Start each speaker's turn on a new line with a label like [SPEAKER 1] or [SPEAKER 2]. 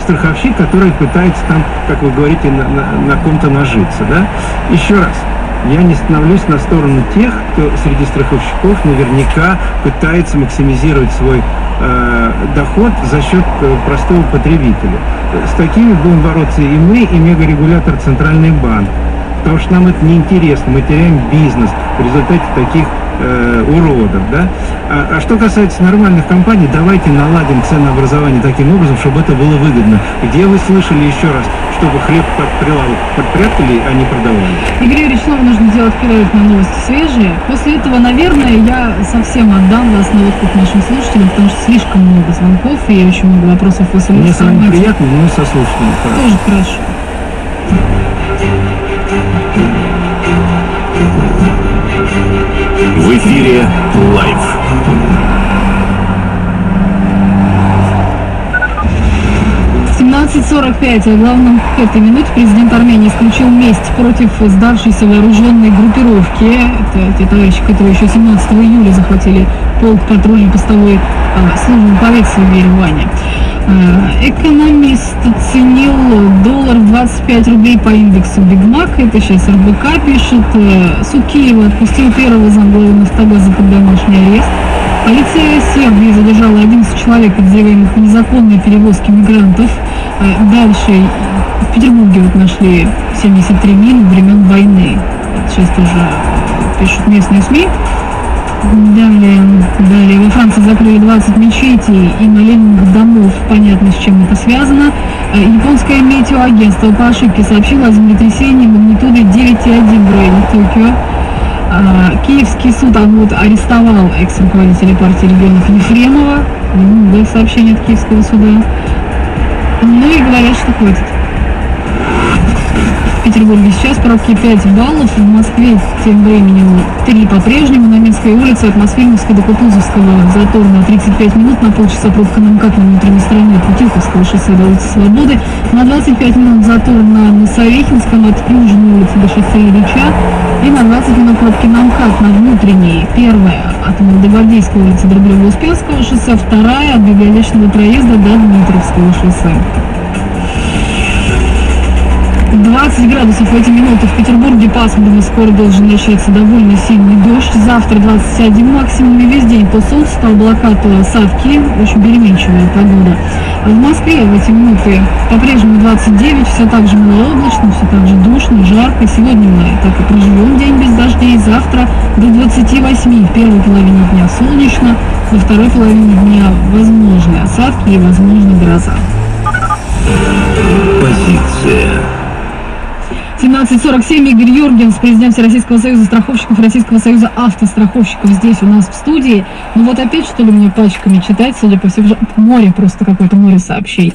[SPEAKER 1] Страховщик, который пытается там, как вы говорите, на ком-то нажиться, да? Еще раз, я не становлюсь на сторону тех, кто среди страховщиков наверняка пытается максимизировать свой доход за счет простого потребителя. С такими будем бороться и мы, и мегарегулятор Центральный банк. Потому что нам это неинтересно, мы теряем бизнес в результате таких уродов, да? А что касается нормальных компаний, давайте наладим ценообразование таким образом, чтобы это было выгодно. Где вы слышали еще раз, чтобы хлеб под прилавок подпрятали, а не продавали?
[SPEAKER 2] Игорь Юрьевич, снова нужно делать перерыв на новости свежие. После этого, наверное, я совсем отдам вас на откуп нашим слушателям, потому что слишком много звонков и очень много вопросов в СМС.
[SPEAKER 1] Мне с вами приятно, но со слушателями хорошо.
[SPEAKER 2] Тоже хорошо.
[SPEAKER 3] В эфире Лайв.
[SPEAKER 2] В 17:45, о главном этой минуте, президент Армении исключил месть против сдавшейся вооруженной группировки. Это те товарищи, которые еще 17 июля захватили полк патрульно-постовой службы полиции в Ереване. Экономист оценил доллар в 25 рублей по индексу Бигмак. Это сейчас РБК пишет. Суд Киева отпустил первого замглавы Нафтогаза под домашний арест. Полиция Сербии задержала 11 человек, подозреваемых в незаконной перевозке мигрантов. Дальше в Петербурге вот нашли 73 мин времен войны. Сейчас тоже пишут местные СМИ. Далее во Франции закрыли 20 мечетей и молельных домов. Понятно, с чем это связано. Японское метеоагентство по ошибке сообщило о землетрясении магнитудой 9,1 в районе Токио. Киевский суд арестовал экс-руководителя партии регионов Ефремова. Было сообщение от Киевского суда. Ну и говорят, что хватит. В Петербурге сейчас пробки 5 баллов, в Москве тем временем 3 по-прежнему. На Минской улице от Мосфильмовской до Кутузовского затор на 35 минут, на полчаса пробка на МКАД на внутренней стороне от Путилковского шоссе до улицы Свободы, на 25 минут затор на Носовихинском от Южной улицы до шоссе Ильича и на 20 минут пробки на МКАД на внутренней. Первая от Молодогвардейской улицы до Рублево-Успенского шоссе, вторая от Библиотечного проезда до Дмитровского шоссе. 20 градусов в эти минуты в Петербурге пасмурно, скоро должен начаться довольно сильный дождь. Завтра 21 максимум и весь день то солнце, то облака, то осадки. Очень переменчивая погода. В Москве в эти минуты по-прежнему 29, все так же малооблачно, все так же душно, жарко. Сегодня мы так и проживем день без дождей. Завтра до 28, в первой половине дня солнечно, во второй половине дня возможны осадки и возможно гроза.
[SPEAKER 3] Позиция.
[SPEAKER 2] 17:47. Игорь Юргенс, президент Всероссийского союза страховщиков, Российского союза автостраховщиков, здесь у нас в студии. Ну вот опять, что ли, мне пачками читать, судя по всему, море, просто какое-то море сообщений.